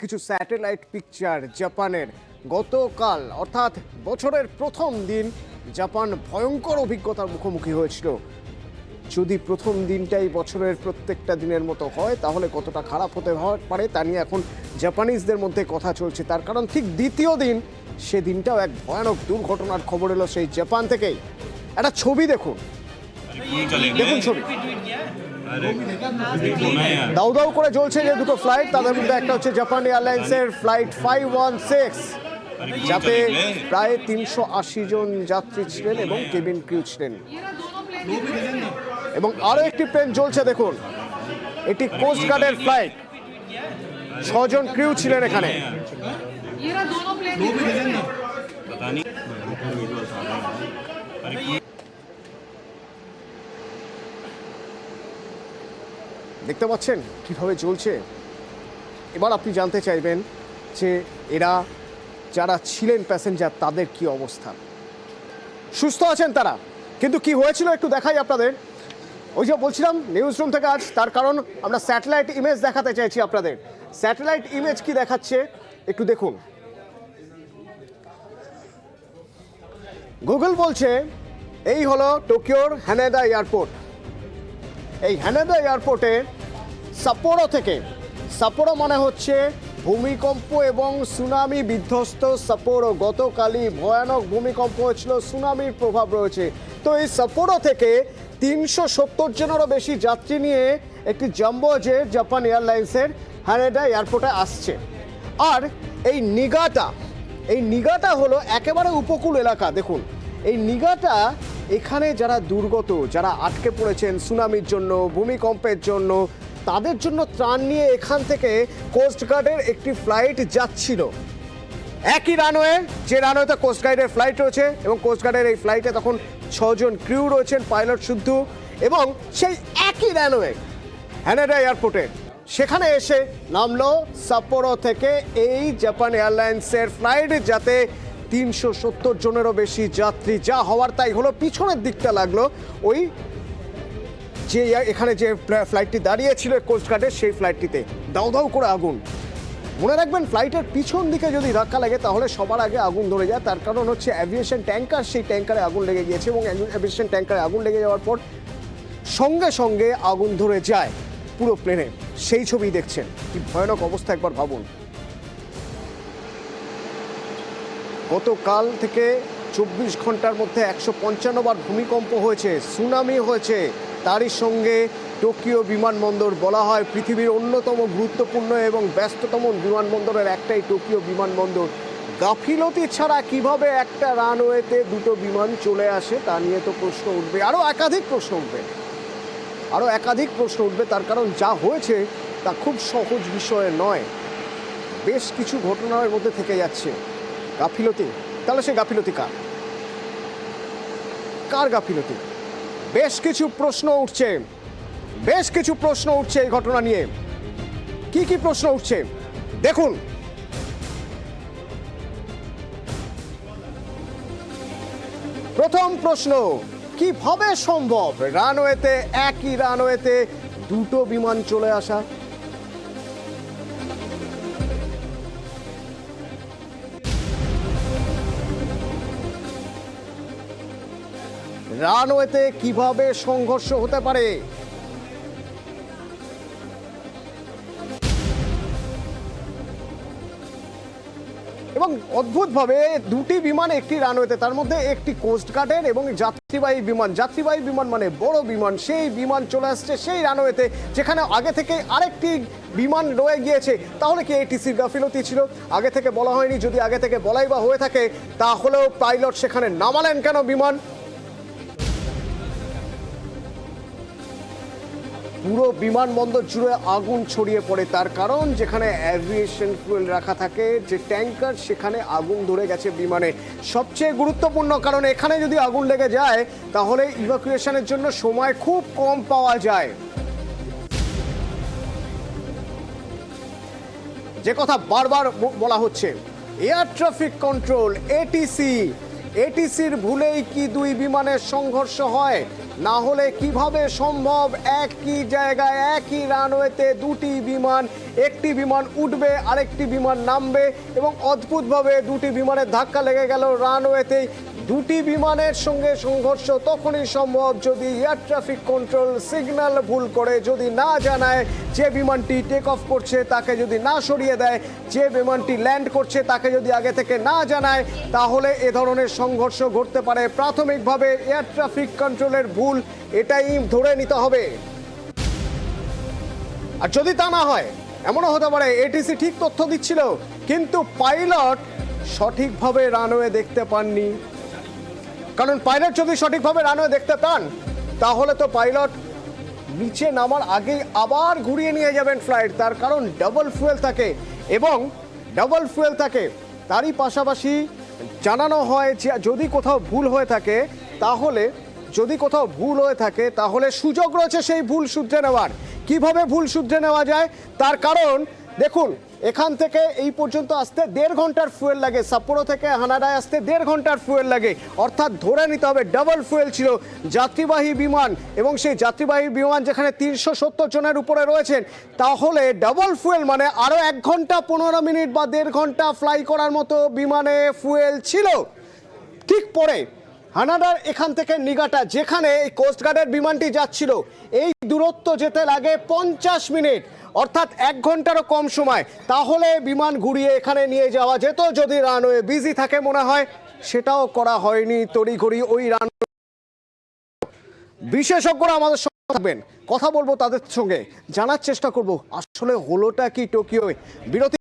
কিছু satellite picture জাপানের। গতকাল অর্থাৎ বছরের প্রথম দিন জাপান ভয়ঙ্কর অভিজ্ঞতার মুখোমুখি হয়েছিল। যদি প্রথম দিনটাই বছরের প্রত্যেকটা দিনের মতো হয় তাহলে কতটা খারাপ হতে পারে তা নিয়ে এখন জাপানিজদের মধ্যে কথা চলছে। তার কারণ ঠিক দ্বিতীয় দিন সেদিনটাও এক ভয়ানক দুর্ঘটনার খবর এলো সেই জাপান থেকেই। একটা ছবি দেখুন, দেখুন ছবি। দাউ দাউ করে জ্বলছে যে দুটো ফ্লাইট, তাদের মধ্যে একটা হচ্ছে জাপান এয়ারলাইন্সের ফ্লাইট 516, যাতে প্রায় 380 জন যাত্রী ছিলেন এবং কেবিন ক্রিউ ছিলেন। এবং আরো একটি প্লেন জ্বলছে দেখুন, এটি কোস্ট গার্ডের ফ্লাইট, 6 জন ক্রিউ ছিলেন এখানে। দেখতে পাচ্ছেন কিভাবে জ্বলছে। এবার আপনি জানতে চাইবেন যে এরা যারা ছিলেন প্যাসেঞ্জার তাদের কি অবস্থা। সুস্থ আছেন তারা, কিন্তু কি হয়েছিল একটু দেখাই আপনাদের। ওই যে বলছিলাম নিউজ রুম থেকে আজ, তার কারণ আমরা স্যাটেলাইট ইমেজ দেখাতে চাইছি আপনাদের। স্যাটেলাইট ইমেজ কি দেখাচ্ছে একটু দেখুন। গুগল বলছে এই হলো টোকিওর হানেদা এয়ারপোর্ট। এই হানেদা এয়ারপোর্টে সাপোরো থেকে, সাপোরো মানে হচ্ছে ভূমিকম্প এবং সুনামি বিধ্বস্ত সাপোরো। গতকালই ভয়ানক ভূমিকম্প হয়েছিল, সুনামির প্রভাব রয়েছে। তো এই সাপোরো থেকে 370 জনেরও বেশি যাত্রী নিয়ে একটি জাম্বো জেট জাপান এয়ারলাইন্সের হানেদা এয়ারপোর্টে আসছে। আর এই নিগাটা হলো একেবারে উপকূল এলাকা। দেখুন এই নিগাটা, এখানে যারা দুর্গত, যারা আটকে পড়েছেন সুনামির জন্য, ভূমিকম্পের জন্য, তাদের জন্য ত্রাণ নিয়ে এখান থেকে কোস্টগার্ডের একটি ফ্লাইট যাচ্ছিল। একই রানওয়ে, যে রানওয়েতে কোস্টগার্ডের ফ্লাইট রয়েছে, এবং কোস্টগার্ডের এই ফ্লাইটে তখন 6 জন ক্রিউ রয়েছেন, পাইলট শুদ্ধ। এবং সেই একই রানওয়ে হানেদা এয়ারপোর্টে সেখানে এসে নামলো সাপ্পোরো থেকে এই জাপান এয়ারলাইন্সের ফ্লাইট, যাতে 370 জনেরও বেশি যাত্রী। যা হওয়ার তাই হলো। পিছনের দিকটা লাগলো ওই যে এখানে যে ফ্লাইটটি দাঁড়িয়েছিল কোস্টগার্ডের, সেই ফ্লাইটটিতে দাউ দাউ করে আগুন। মনে রাখবেন ফ্লাইটের পিছন দিকে যদি ধাক্কা লাগে তাহলে সবার আগে আগুন ধরে যায়। তার কারণ হচ্ছে অ্যাভিয়েশন ট্যাঙ্কার, সেই ট্যাঙ্কারে আগুন লেগে গিয়েছে এবং অ্যাভিয়েশন ট্যাঙ্কারে আগুন লেগে যাওয়ার পর সঙ্গে সঙ্গে আগুন ধরে যায় পুরো প্লেনে। সেই ছবি দেখছেন, কি ভয়ানক অবস্থা একবার ভাবুন। গতকাল থেকে 24 ঘন্টার মধ্যে 155 বার ভূমিকম্প হয়েছে, সুনামি হয়েছে। তারই সঙ্গে টোকিও বিমানবন্দর, বলা হয় পৃথিবীর অন্যতম গুরুত্বপূর্ণ এবং ব্যস্ততম বিমানবন্দরের একটাই টোকিও বিমানবন্দর। গাফিলতি ছাড়া কিভাবে একটা রানওয়েতে দুটো বিমান চলে আসে তা নিয়ে তো প্রশ্ন উঠবে, আরও একাধিক প্রশ্ন উঠবে। তার কারণ যা হয়েছে তা খুব সহজ বিষয় নয়, বেশ কিছু ঘটনার মধ্যে থেকে যাচ্ছে। গাফিলতি, তাহলে সে গাফিলতি কার গাফিলতি? বেশ কিছু প্রশ্ন উঠছে এই ঘটনা নিয়ে। কি কি প্রশ্ন উঠছে দেখুন। প্রথম প্রশ্ন, কিভাবে সম্ভব একই রানওয়েতে দুটো বিমান চলে আসা? রানওয়েতে কিভাবে সংঘর্ষ হতে পারে? এবং অদ্ভুতভাবে দুটি বিমান একটি রানওয়েতে, তার মধ্যে একটি কোস্টগার্ডের এবং যাত্রীবাহী বিমান মানে বড় বিমান, সেই বিমান চলে আসছে সেই রানওয়েতে যেখানে আগে থেকে আরেকটি বিমান রয়ে গিয়েছে। তাহলে কি এটিসির গাফিলতি ছিল? আগে থেকে বলা হয়নি? যদি আগে থেকে বলাই বা হয়ে থাকে তাহলেও পাইলট সেখানে নামালেন কেন বিমান? পুরো বিমানবন্দর জুড়ে আগুন ছড়িয়ে পড়ে। তার কারণ যেখানে অ্যাভিয়েশন ফুয়েল রাখা থাকে, যে ট্যাঙ্কার, সেখানে আগুন ধরে গেছে বিমানে। সবচেয়ে গুরুত্বপূর্ণ কারণ, এখানে যদি আগুন লেগে যায় তাহলে ইভাকুয়েশনের জন্য সময় খুব কম পাওয়া যায়। যে কথা বারবার বলা হচ্ছে, এয়ার ট্রাফিক কন্ট্রোল, এটিসি, এটিসির ভুলেই কি দুই বিমানের সংঘর্ষ হয়? না হলে কিভাবে সম্ভব একই জায়গায় একই রানওয়েতে দুটি বিমান, একটি বিমান উঠবে আরেকটি বিমান নামবে এবং অদ্ভুতভাবে দুটি বিমানের ধাক্কা লেগে গেল রানওয়েতেই। দুটি বিমানের সঙ্গে সংঘর্ষ তখনই সম্ভব যদি এয়ার ট্রাফিক কন্ট্রোল সিগন্যাল ভুল করে, যদি না জানায় যে বিমানটি টেক অফ করছে তাকে যদি না সরিয়ে দেয়, যে বিমানটি ল্যান্ড করছে তাকে যদি আগে থেকে না জানায়, তাহলে এ ধরনের সংঘর্ষ ঘটতে পারে। প্রাথমিকভাবে এয়ার ট্রাফিক কন্ট্রোলের ভুল, এটাই ধরে নিতে হবে। আর যদি তা না হয়, এমনও হতে পারে এটিসি ঠিক তথ্য দিচ্ছিল কিন্তু পাইলট সঠিকভাবে রানওয়ে দেখতে পাননি। কারণ পাইলট যদি সঠিকভাবে রানওয়ে দেখতে পান তাহলে তো পাইলট নিচে নামার আগেই আবার ঘুরিয়ে নিয়ে যাবেন ফ্লাইট। তার কারণ ডাবল ফুয়েল থাকে এবং ডাবল ফুয়েল থাকে। তারই পাশাপাশি জানানো হয় যে যদি কোথাও ভুল হয়ে থাকে তাহলে সুযোগ রয়েছে সেই ভুল শুধরে নেওয়ার। কিভাবে ভুল শুধরে নেওয়া যায় তার কারণ দেখুন, এখান থেকে এই পর্যন্ত আসতে 1.5 ঘন্টার ফুয়েল লাগে, সাপ্পোরো থেকে হানাডায় আসতে 1.5 ঘন্টার ফুয়েল লাগে। অর্থাৎ ধরে নিতে হবে ডাবল ফুয়েল ছিল যাত্রীবাহী বিমান, এবং সেই যাত্রীবাহী বিমান যেখানে 370 জনের উপরে রয়েছেন, তাহলে ডাবল ফুয়েল মানে আরও 1 ঘন্টা 15 মিনিট বা 1.5 ঘন্টা ফ্লাই করার মতো বিমানে ফুয়েল ছিল। ঠিক পরে হানাডার এখান থেকে নিগাটা, যেখানে এই কোস্টগার্ডের বিমানটি যাচ্ছিল, এই দূরত্ব যেতে লাগে 50 মিনিট, অর্থাৎ 1 ঘন্টারও কম সময়। তাহলে বিমান ঘুরিয়ে এখানে নিয়ে যাওয়া যেত যদি রানওয়ে বিজি থাকে। মনে হয় সেটাও করা হয়নি, তড়িঘড়ি ওই রানওয়ে। বিশেষজ্ঞরা আমাদের সঙ্গে থাকবেন, কথা বলবো তাদের সঙ্গে, জানার চেষ্টা করব আসলে হলোটা কি টোকিওয়। বিরতি।